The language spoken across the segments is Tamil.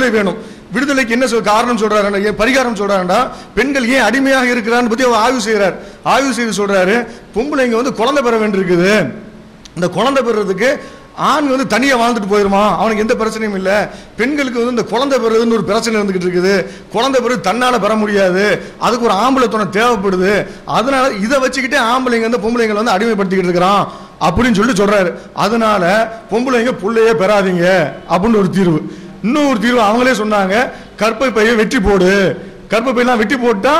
விடுதலை வேணும். விடுதலைக்கு என்ன காரணம் சொல்றாரு, பரிகாரம் சொல்றாருன்னா, பெண்கள் ஏன் அடிமையாக இருக்கிறான்னு பத்தி அவர் ஆய்வு செய்யறாரு. ஆய்வு செய்து சொல்றாரு, பொம்பளைங்க வந்து குழந்தை பெற வேண்டியிருக்குது. இந்த குழந்தை பெறதுக்கு ஆண் வந்து தனியாக வாழ்ந்துட்டு போயிருமா, அவனுக்கு எந்த பிரச்சனையும் இல்லை. பெண்களுக்கு வந்து இந்த குழந்தை பெறுறதுன்னு ஒரு பிரச்சனை இருந்துகிட்டு இருக்குது. குழந்தை பெறு தன்னால பெற முடியாது, அதுக்கு ஒரு ஆம்பளை துணை தேவைப்படுது. அதனால இதை வச்சுக்கிட்டே ஆம்பளைங்க வந்து பொம்பளைங்களை வந்து அடிமைப்படுத்திக்கிட்டு இருக்கிறான் அப்படின்னு சொல்றாரு. அதனால பொம்பளைங்க புள்ளையே பெறாதீங்க அப்படின்னு ஒரு தீர்வு. இன்னொரு தீர்வு அவங்களே சொன்னாங்க, கற்பை பையை வெட்டி போடு. கற்பை பையெல்லாம் வெட்டி போட்டா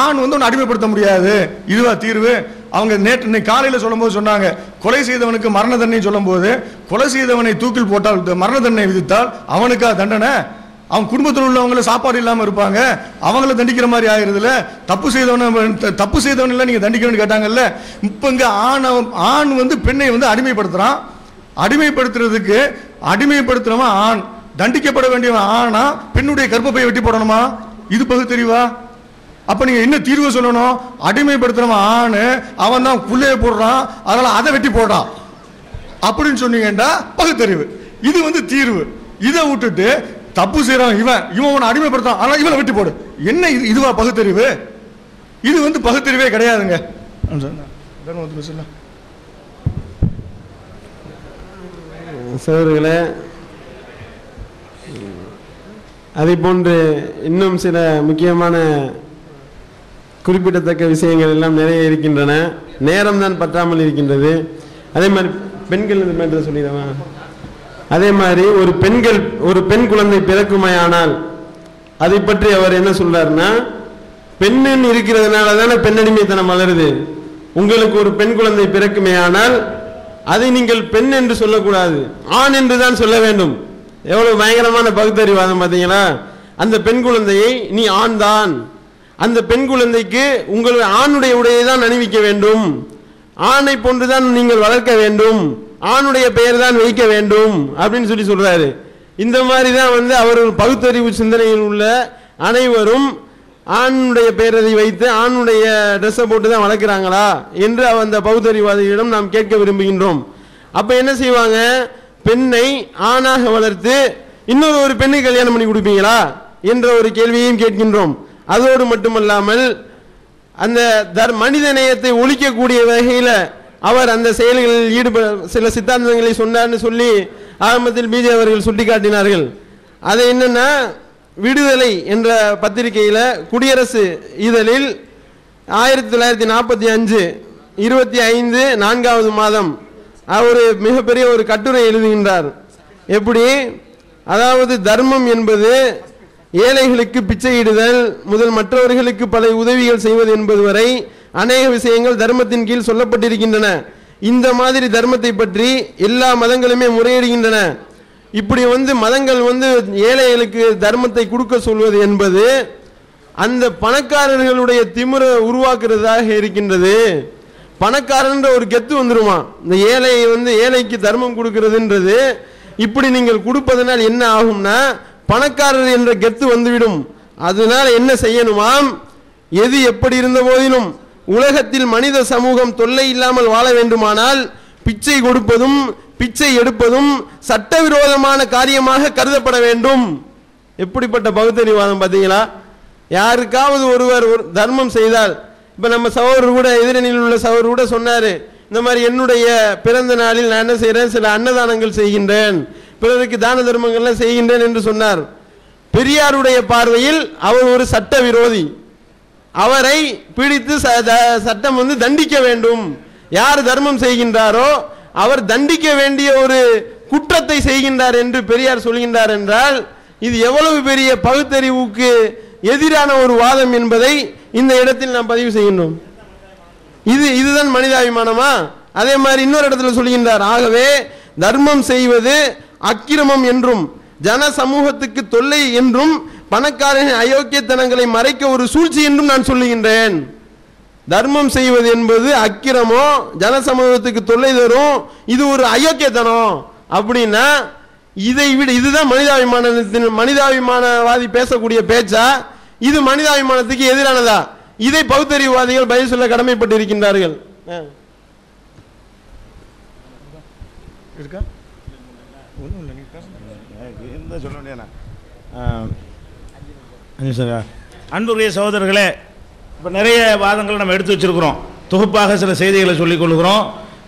ஆண் வந்து ஒன்று அடிமைப்படுத்த முடியாது. இதுவா தீர்வு? அவங்க நேற்று காலையில் சொல்லும் போது சொன்னாங்க, கொலை செய்தவனுக்கு மரண தண்டனை சொல்லும் போது, கொலை செய்தவனை தூக்கில் போட்டால் மரண தண்டனை விதித்தால் அவனுக்கா தண்டனை? அவன் குடும்பத்தில் உள்ளவங்கள சாப்பாடு இல்லாமல் இருப்பாங்க, அவங்கள தண்டிக்கிற மாதிரி ஆயிருதுல. தப்பு செய்தவன் இல்லை நீங்க தண்டிக்கணும்னு கேட்டாங்கல்ல. இப்போ இங்க ஆண் வந்து பெண்ணை வந்து அடிமைப்படுத்துறான். அடிமைப்படுத்துறதுக்கு அடிமைப்படுத்துறவன் ஆண், தண்டிக்கப்பட வேண்டியவன் ஆனா பெண்ணுடைய கர்ப்பப்பையை வெட்டி போடணுமா? இது பகுத்தறிவா? அப்ப நீங்க என்ன தீர்வு சொல்லணும்? அடிமைப்படுத்துறவன் ஆணு, அவன் தான் புள்ளைய போடுறான், அதனால அதை வெட்டி போடுறான் அப்படின்னு சொன்னீங்கன்னா பகுத்தறிவு. இது வந்து தீர்வு. இதை விட்டுட்டு தப்பு செய்யறான் இவன் அடிமைப்படுத்தான், அதனால இவனை வெட்டி போடு, என்ன இதுவா பகுத்தறிவு? இது வந்து பகுத்தறிவே கிடையாதுங்க. சகோதரர்களே, அதை போன்று இன்னும் சில முக்கியமான குறிப்பிடத்தக்க விஷயங்கள் எல்லாம் நிறைய இருக்கின்றன. நேரம் தான் பற்றாமல் இருக்கின்றது. அதே மாதிரி பெண்கள் சொல்லிடுவேன். அதே மாதிரி ஒரு பெண் குழந்தை பிறக்குமையானால் அதை பற்றி அவர் என்ன சொல்றாருன்னா, பெண்ணின் இருக்கிறதுனால தானே பெண்ணடிமைத்தனம் வளருது. உங்களுக்கு ஒரு பெண் குழந்தை பிறக்குமையானால் அதை நீங்கள் பெண் என்று சொல்லக்கூடாது, ஆண் என்று தான் சொல்ல வேண்டும். எவ்வளவு பயங்கரமான பகுத்தறிவாதம் பார்த்தீங்களா? அந்த பெண் குழந்தையை நீ ஆண் தான், அந்த பெண் குழந்தைக்கு உங்கள் ஆணுடைய உடையை தான் அணிவிக்க வேண்டும், ஆணை போன்றுதான் நீங்கள் வளர்க்க வேண்டும், ஆணுடைய பெயர் தான் வைக்க வேண்டும் அப்படின்னு சொல்றாரு. இந்த மாதிரி தான் வந்து அவர் பகுத்தறிவு சிந்தனையில் உள்ள அனைவரும் ஆணுடைய பெயரை வைத்து ஆணுடைய ட்ரெஸ்ஸை போட்டு தான் வளர்க்குறாங்களா என்று அந்த பகுத்தறிவாதிகளிடம் நாம் கேட்க விரும்புகின்றோம். அப்ப என்ன செய்வாங்க? பெண்ணை ஆணாக வளர்த்து இன்னொரு ஒரு பெண்ணை கல்யாணம் பண்ணி கொடுப்பீங்களா என்ற ஒரு கேள்வியையும் கேட்கின்றோம். அதோடு மட்டுமல்லாமல் அந்த மனித நேயத்தை ஒழிக்கக்கூடிய வகையில் அவர் அந்த செயல்களில் சில சித்தாந்தங்களை சொன்னார்னு சொல்லி ஆரம்பத்தில் பிஜே அவர்கள் சுட்டிக்காட்டினார்கள். அது என்னன்னா, விடுதலை என்ற பத்திரிகையில் குடியரசு இதழில் 1945 25 4 அவர் மிகப்பெரிய ஒரு கட்டுரை எழுதுகின்றார். எப்படி? அதாவது தர்மம் என்பது ஏழைகளுக்கு பிச்சையிடுதல் முதல் மற்றவர்களுக்கு பல உதவிகள் செய்வது என்பது வரை அநேக விஷயங்கள் தர்மத்தின் கீழ் சொல்லப்பட்டிருக்கின்றன. இந்த மாதிரி தர்மத்தை பற்றி எல்லா மதங்களுமே முறையிடுகின்றன. இப்படி வந்து மதங்கள் வந்து ஏழைகளுக்கு தர்மத்தை கொடுக்க சொல்வது என்பது அந்த பணக்காரர்களுடைய திமிரை உருவாக்குறதாக இருக்கின்றது. பணக்காரன்ற ஒரு கெத்து வந்துருமா? இந்த ஏழைக்கு தர்மம் கொடுக்கிறதுன்றது இப்படி நீங்கள் கொடுப்பதனால் என்ன ஆகும்னா, பணக்காரர் என்ற கெத்து வந்துவிடும். அதனால என்ன செய்யணுமாம்? எது எப்படி இருந்த போதிலும் உலகத்தில் மனித சமூகம் தொல்லை இல்லாமல் வாழ வேண்டுமானால் பிச்சை கொடுப்பதும் பிச்சை எடுப்பதும் சட்டவிரோதமான காரியமாக கருதப்பட வேண்டும். எப்படிப்பட்ட பகுத்தறிவாதம் பார்த்தீங்களா? யாருக்காவது ஒருவர் தர்மம் செய்தால், இப்ப நம்ம சகோதரர் கூட எதிரணியில் உள்ள சகோதரர் கூட சொன்னாரு, இந்த மாதிரி என்னுடைய பிறந்த நாளில் நான் என்ன செய்கிறேன், சில அன்னதானங்கள் செய்கின்றேன், பிறருக்கு தான தர்மங்கள்லாம் செய்கின்றேன் என்று சொன்னார். பெரியாருடைய பார்வையில் அவர் ஒரு சட்ட விரோதி. அவரை பிடித்து சட்டம் வந்து தண்டிக்க வேண்டும். யார் தர்மம் செய்கின்றாரோ அவர் தண்டிக்க வேண்டிய ஒரு குற்றத்தை செய்கின்றார் என்று பெரியார் சொல்கின்றார் என்றால் இது எவ்வளவு பெரிய பகுத்தறிவுக்கு எதிரான ஒரு வாதம் என்பதை இந்த இடத்தில் நாம் பதிவு செய்கின்றோம். இதுதான் மனிதாபிமானமா? அதே மாதிரி இன்னொரு இடத்துல சொல்கின்றார், ஆகவே தர்மம் செய்வது அக்கிரமம் என்றும் ஜன சமூகத்துக்கு தொல்லை என்றும் பணக்காரனின் அயோக்கியத்தனங்களை மறைக்க ஒரு சூழ்ச்சி என்றும் நான் சொல்லுகின்றேன். தர்மம் செய்வது என்பது அக்கிரமோ, ஜன சமூகத்துக்கு தொல்லை தரும், இது ஒரு அயோக்கியத்தனம் அப்படின்னா இதை விட இதுதான் மனிதாபிமானவாதி பேசக்கூடிய பேச்சா? இது மனிதாபிமானத்துக்கு எதிரானதா? இதை பகுத்தறிவுவாதிகள் பதில் சொல்ல கடமைப்பட்டு இருக்கின்றார்கள். அன்புடைய சகோதரர்களே, இப்போ நிறைய வாதங்கள் நம்ம எடுத்து வச்சிருக்கிறோம். தொகுப்பாக சில செய்திகளை சொல்லிக் கொள்கிறோம்.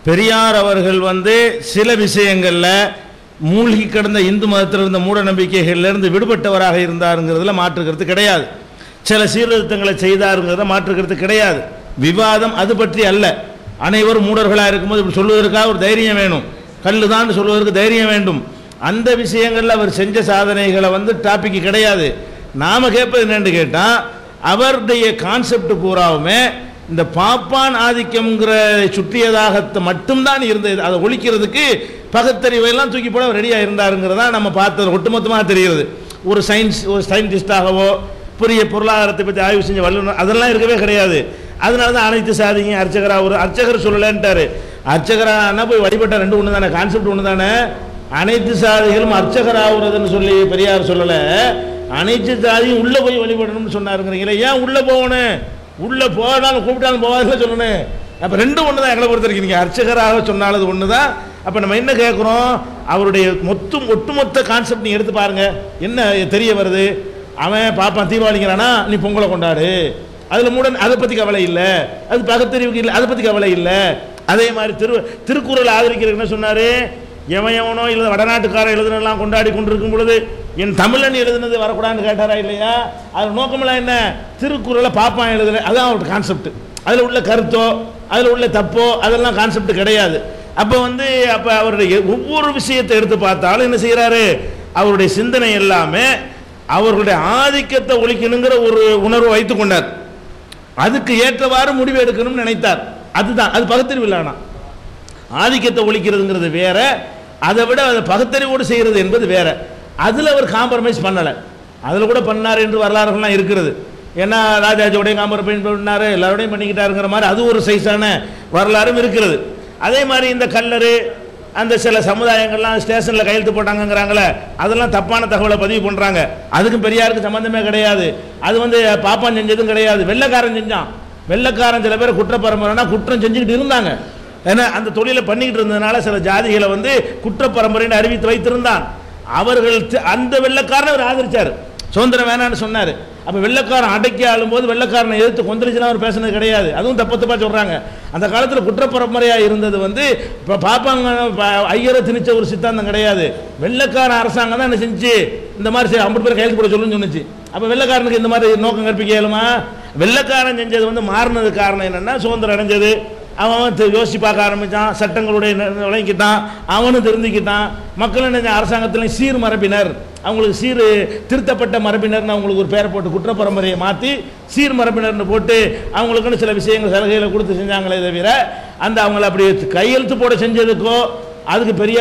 பெரியார் அவர்கள் சில விஷயங்களில் மூழ்கி கிடந்த இந்து மதத்தில் இருந்த மூட நம்பிக்கைகளிலிருந்து விடுபட்டவராக இருந்தாருங்கிறதுல மாற்றுக்கிறது கிடையாது. சில சீர்திருத்தங்களை செய்தாருங்கிறத மாற்றுக்கிறது கிடையாது. விவாதம் அது பற்றி அல்ல. அனைவரும் மூடர்களாக இருக்கும்போது இப்படி சொல்வதற்காக ஒரு தைரியம் வேணும், கல்லு தான் சொல்வதற்கு தைரியம் வேண்டும். அந்த விஷயங்களில் அவர் செஞ்ச சாதனைகளை டாபிக் கிடையாது. நாம் கேட்பது என்னன்னு கேட்டால், அவருடைய கான்செப்ட் பூராவுமே இந்த பாப்பான் ஆதிக்கம்ங்கிற சுற்றியதாக மட்டும்தான் இருந்தது. அதை ஒழிக்கிறதுக்கு பகுத்தறிவையெல்லாம் தூக்கி போட ரெடியாக இருந்தாருங்கிறதா நம்ம பார்த்தது ஒட்டுமொத்தமாக தெரிகிறது. ஒரு சயின்டிஸ்டாகவோ பெரிய பொருளாதாரத்தை பற்றி ஆய்வு செஞ்ச வல்லுநர் அதெல்லாம் இருக்கவே கிடையாது. அதனால தான் அனைத்து சாதிங்க அர்ச்சகராக ஒரு அர்ச்சகர் சொல்லலைன்ட்டாரு. அர்ச்சகரானா போய் வழிபட்ட ரெண்டு ஒன்று தானே, கான்செப்ட் ஒன்று தானே. அனைத்து சாதிகளும் அர்ச்சகராகிறதுன்னு சொல்லி பெரியார் சொல்லலை, அனைத்து சாதியும் உள்ளே போய் வழிபடணும்னு சொன்னாருங்கிறீங்களே. ஏன் உள்ளே போகணும்? உள்ளே போனாலும் கூப்பிட்டாலும் போகாதுன்னு சொல்லணும். அப்போ ரெண்டும் ஒன்று தான் எங்களை பொறுத்த வரைக்கும். நீங்கள் அர்ச்சகராக சொன்னாலும் அது ஒன்று தான். அப்போ நம்ம என்ன கேட்குறோம், அவருடைய ஒட்டுமொத்த கான்செப்ட் நீங்கள் எடுத்து பாருங்கள், என்ன தெரிய வருது. அவன் பாப்பான் தீபாவளிங்கிறானா, நீ பொங்கலை கொண்டாடு, அதில் மூட அதை பற்றி கவலை இல்லை, அது பகுத்தறிவுக்கு இல்லை, அதை பற்றி கவலை இல்லை. அதே மாதிரி திருக்குறள் ஆதரிக்கிறதுக்கு என்ன சொன்னார், எவனோ இல்லை வடநாட்டுக்காரன் எழுதுனெல்லாம் கொண்டாடி கொண்டிருக்கும் பொழுது என் தமிழன் எழுதுனது வரக்கூடாதுன்னு கேட்டாரா இல்லையா? அது நோக்கமெல்லாம் என்ன, திருக்குறளை பாப்பான் எழுதுன அதுதான் அவருடைய கான்செப்ட். அதில் உள்ள கருத்தோ அதில் உள்ள தப்போ அதெல்லாம் கான்செப்ட் கிடையாது. அப்போ அப்போ அவருடைய ஒவ்வொரு விஷயத்தை எடுத்து பார்த்தாலும் என்ன செய்கிறாரு, அவருடைய சிந்தனை எல்லாமே அவர்களுடைய ஆதிக்கத்தை ஒழிக்கணுங்கிற ஒரு உணர்வை வைத்துக் கொண்டார். அதுக்கு ஏற்றவாறு முடிவு எடுக்கணும்னு நினைத்தார். அதுதான் அது பகுத்தறிவு இல்லைனா. ஆதிக்கத்தை ஒழிக்கிறதுங்கிறது வேற, அதை விட அதை பகுத்தறிவோடு செய்கிறது என்பது வேற. அதில் அவர் காம்ப்ரமைஸ் பண்ணலை. அதில் கூட பண்ணார் என்று வரலாறுகள்லாம் இருக்கிறது. ஏன்னா ராஜாஜியோடையும் காம்ப்ரமைஸ் பண்ணார், எல்லாரோடையும் பண்ணிக்கிட்டாருங்கிற மாதிரி அது ஒரு சைஸான வரலாறும் இருக்கிறது. அதே மாதிரி இந்த கல்லறு அந்த சில சமுதாயங்கள்லாம் ஸ்டேஷனில் கையெழுத்து போட்டாங்கங்கிறாங்களே, அதெல்லாம் தப்பான தகவலை பதிவு பண்ணுறாங்க. அதுக்கும் பெரியாருக்கு சம்மந்தமே கிடையாது. அது பாப்பான் செஞ்சதும் கிடையாது, வெள்ளைக்காரன் செஞ்சான். வெள்ளைக்காரன் சில பேர் குற்றப்பரம்பரைனா குற்றம் செஞ்சுக்கிட்டு இருந்தாங்க. ஏன்னா அந்த தொழிலை பண்ணிக்கிட்டு இருந்ததுனால சில ஜாதிகளை குற்றப்பரம்பரைன்னு அறிவித்து வைத்திருந்தான். அவர்கள் அந்த வெள்ளைக்காரனை அவர் ஆதரிச்சார், சுதந்திரம் வேணான்னு சொன்னார். அப்போ வெள்ளைக்காரன் அடக்கி ஆளும்போது வெள்ளைக்காரனை எதிர்த்து கொந்தளிச்சுலாம் அவர் பேசுனது கிடையாது. அதுவும் தப்பாக சொல்கிறாங்க. அந்த காலத்தில் குற்றப்பரம்பரையாக இருந்தது இப்போ பாப்பாங்க ஐயரை திணிச்ச ஒரு சித்தாந்தம் கிடையாது. வெள்ளைக்காரன் அரசாங்கம் தான் என்ன செஞ்சு இந்த மாதிரி 50 பேர் கையெழுத்து போட சொல்லுன்னு சொன்னிச்சு. அப்போ வெள்ளைக்காரனுக்கு இந்த மாதிரி நோக்கம் கற்பிக்க இயலுமா? வெள்ளைக்காரன் செஞ்சது மாறினது காரணம் என்னென்னா, சுதந்திரம் அடைஞ்சது. அவன் யோசிச்சு பார்க்க ஆரம்பித்தான், சட்டங்களுடைய விளங்கிக்கிட்டான், அவனும் தெரிஞ்சுக்கிட்டான். மக்கள் என்ன அரசாங்கத்தில் சீர் மரபினர், அவங்களுக்கு சீர் திருத்தப்பட்ட மரபினர்னு அவங்களுக்கு ஒரு பேரை போட்டு குற்ற பரம்பரையை மாற்றி சீர் மரபினர்னு போட்டு அவங்களுக்குன்னு சில விஷயங்கள் சலுகைகளை கொடுத்து செஞ்சாங்களே தவிர அந்த அவங்கள அப்படி கையெழுத்து போட செஞ்சதுக்கோ அதுக்கு பெரிய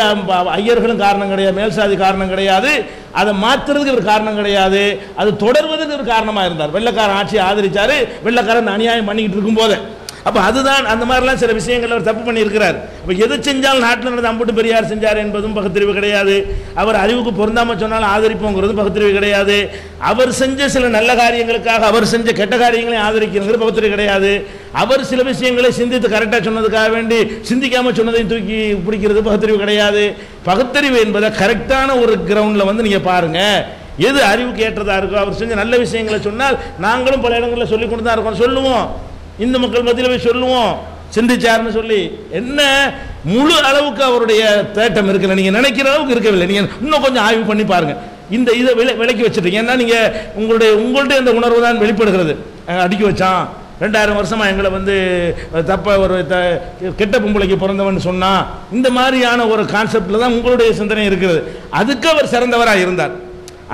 ஐயர்களும் காரணம் கிடையாது, மேல் சாதி காரணம் கிடையாது, அதை மாற்றுறதுக்கு ஒரு காரணம் கிடையாது, அது தொடர்வதுக்கு ஒரு காரணமாக இருந்தார். வெள்ளைக்காரன் ஆட்சியை ஆதரிச்சார், வெள்ளைக்காரன் அநியாயம் பண்ணிக்கிட்டு இருக்கும்போது. அப்போ அதுதான் அந்த மாதிரிலாம் சில விஷயங்கள் அவர் தப்பு பண்ணியிருக்கிறார். இப்போ எது செஞ்சாலும் நாட்டில் நடந்த அம்புட்டு பெரியார் செஞ்சார் என்பதும் பகுத்தறிவு கிடையாது. அவர் அறிவுக்கு பொருந்தாமல் சொன்னாலும் ஆதரிப்போங்கிறது பகுத்தறிவு கிடையாது. அவர் செஞ்ச சில நல்ல காரியங்களுக்காக அவர் செஞ்ச கெட்ட காரியங்களையும் ஆதரிக்கிறது பகுத்தறிவு கிடையாது. அவர் சில விஷயங்களை சிந்தித்து கரெக்டாக சொன்னதுக்காக வேண்டி சிந்திக்காமல் சொன்னதையும் தூக்கி பிடிக்கிறது பகுத்தறிவு கிடையாது. பகுத்தறிவு என்பதை கரெக்டான ஒரு கிரவுண்டில் நீங்கள் பாருங்கள், எது அறிவுக்கு ஏற்றதாக இருக்கோ. அவர் செஞ்ச நல்ல விஷயங்களை சொன்னால் நாங்களும் பல இடங்களில் சொல்லி கொண்டு தான் இருக்கோம், சொல்லுவோம், இந்து மக்கள் மத்தியில் போய் சொல்லுவோம் சிந்திச்சார்னு சொல்லி. என்ன முழு அளவுக்கு அவருடைய தேட்டம் இருக்குல்ல, நீங்கள் நினைக்கிற அளவுக்கு இருக்கவில்லை. நீங்கள் இன்னும் கொஞ்சம் ஆய்வு பண்ணி பாருங்கள். இதை விலக்கி வச்சுட்டீங்க. ஏன்னா நீங்கள் உங்கள்கிட்ட இந்த உணர்வு தான் வெளிப்படுகிறது. அடுக்கி வச்சான் 2000 வருஷமாக எங்களை தப்ப ஒரு கெட்ட பொம்பளைக்கு பிறந்தவன் சொன்னால், இந்த மாதிரியான ஒரு கான்செப்டில் தான் உங்களுடைய சிந்தனை இருக்கிறது. அதுக்கு அவர் சிறந்தவராக இருந்தார்.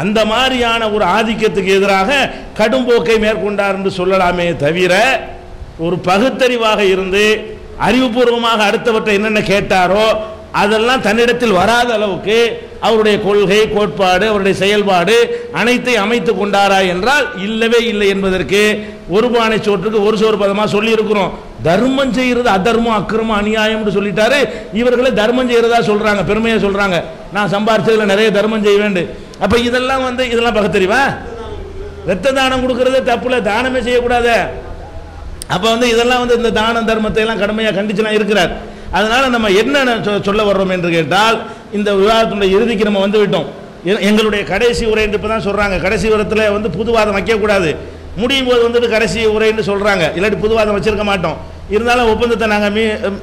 அந்த மாதிரியான ஒரு ஆதிக்கத்துக்கு எதிராக கடும் போக்கை மேற்கொண்டார் என்று சொல்லலாமே தவிர, ஒரு பகுத்தறிவாக இருந்து அறிவுபூர்வமாக அடுத்தவற்றை என்னென்ன கேட்டாரோ அதெல்லாம் தன்னிடத்தில் வராத அளவுக்கு அவருடைய கொள்கை கோட்பாடு அவருடைய செயல்பாடு அனைத்தை அமைத்து கொண்டாரா என்றால் இல்லவே இல்லை என்பதற்கு ஒரு பானை சோற்றுக்கு ஒரு சோறு பதமாக சொல்லி இருக்கிறோம். தர்மம் செய்யறது அதர்மம் அக்கிரமம் அநியாயம்னு சொல்லிட்டாரு. இவர்களே தர்மம் செய்யறதா சொல்றாங்க, பெருமையா சொல்றாங்க, நான் சம்பாரிச்சதுல நிறைய தர்மம் செய்ய வேண்டும். அப்ப இதெல்லாம் இதெல்லாம் பகுத்தறிவா? ரத்த தானம் கொடுக்கறது தப்புல, தானமே செய்யக்கூடாது. அப்ப இதெல்லாம் இந்த தான தர்மத்தை எல்லாம் கடுமையாக கண்டிச்சுலாம் இருக்கிறார். அதனால நம்ம என்ன சொல்ல வர்றோம் என்று கேட்டால், இந்த விவாதத்துடைய இறுதிக்கு நம்ம வந்து விட்டோம். எங்களுடைய கடைசி உரைன்னு இப்போ தான் சொல்கிறாங்க. கடைசி உரத்தில் வந்து புதுவாதம் வைக்கக்கூடாது, முடியும் போது வந்துட்டு கடைசி உரைன்னு சொல்கிறாங்க. இல்லாட்டி புதுவாதம் வச்சிருக்க மாட்டோம். இருந்தாலும் ஒப்பந்தத்தை நாங்கள்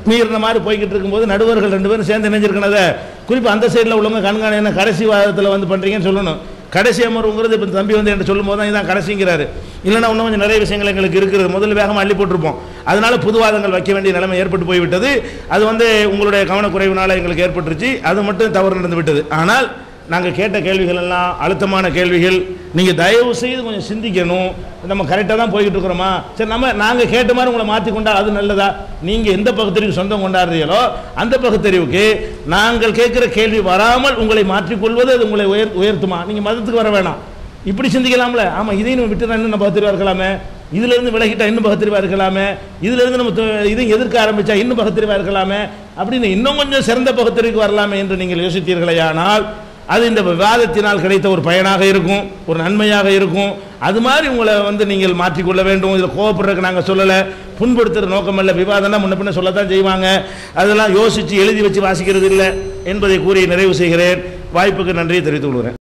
மீறின மாதிரி போய்கிட்டு இருக்கும்போது நடுவர்கள் 2 பேரும் சேர்ந்து இணைஞ்சிருக்கனதை குறிப்பாக அந்த சைடில் உள்ளவங்க கண்காணி என்ன கடைசி வாதத்தில் வந்து பண்ணுறீங்கன்னு சொல்லணும். கடைசி அமர்வுங்கிறது இப்போ தம்பி வந்து என்று சொல்லும் போது தான் இதான் கடைசிங்கிறாரு. இல்லைன்னா இன்னும் கொஞ்சம் நிறைய விஷயங்கள் எங்களுக்கு இருக்கிறது, முதல்ல வேகமாக அள்ளி போட்டிருப்போம். அதனால புதுவாதங்கள் வைக்க வேண்டிய நிலைமை ஏற்பட்டு போய்விட்டது. அது வந்து உங்களுடைய கவனக்குறைவினால் எங்களுக்கு ஏற்பட்டுருச்சு, அது மட்டும் தவறு நடந்து விட்டது. ஆனால் நாங்கள் கேட்ட கேள்விகள் எல்லாம் அழுத்தமான கேள்விகள். நீங்கள் தயவு செய்து கொஞ்சம் சிந்திக்கணும். நம்ம கரெக்டாக தான் போய்கிட்டு இருக்கிறோமா? சரி, நாங்கள் கேட்ட மாதிரி உங்களை மாற்றிக்கொண்டா அது நல்லதா? நீங்கள் எந்த பகுத்தறிவுக்கு சொந்தம் கொண்டாடுறீங்களோ அந்த பகுத்தறிவுக்கு நாங்கள் கேட்குற கேள்வி வராமல் உங்களை மாற்றிக்கொள்வது அது உங்களை உயர்த்துமா? நீங்கள் மதத்துக்கு வர வேணாம், இப்படி சிந்திக்கலாம்ல. ஆமாம், இதையும் நம்ம விட்டுனா இன்னும் பகுத்தறிவாக இருக்கலாமே, இதிலிருந்து விலகிட்டா இன்னும் பகுத்தறிவாக இருக்கலாமே, இதிலிருந்து நம்ம இதையும் எதிர்க்க ஆரம்பித்தா இன்னும் பகுத்தறிவாக இருக்கலாமே, அப்படின்னு இன்னும் கொஞ்சம் சிறந்த பகுத்தறிவுக்கு வரலாமே என்று நீங்கள் யோசித்தீர்களேயானால் அது இந்த விவாதத்தினால் கிடைத்த ஒரு பயனாக இருக்கும், ஒரு நன்மையாக இருக்கும். அது மாதிரி உங்களை வந்து நீங்கள் மாற்றிக்கொள்ள வேண்டும். இதில் கோவப்படுறதுக்கு நாங்கள் சொல்லலை, புண்படுத்துகிற நோக்கம் இல்லை. விவாதம்னா முன்ன பின்ன சொல்லத்தான் செய்வாங்க, அதெல்லாம் யோசித்து எழுதி வச்சு வாசிக்கிறது இல்லை என்பதை கூறி நிறைவு செய்கிறேன். வாய்ப்புக்கு நன்றியை தெரிவித்துக் கொள்கிறேன்.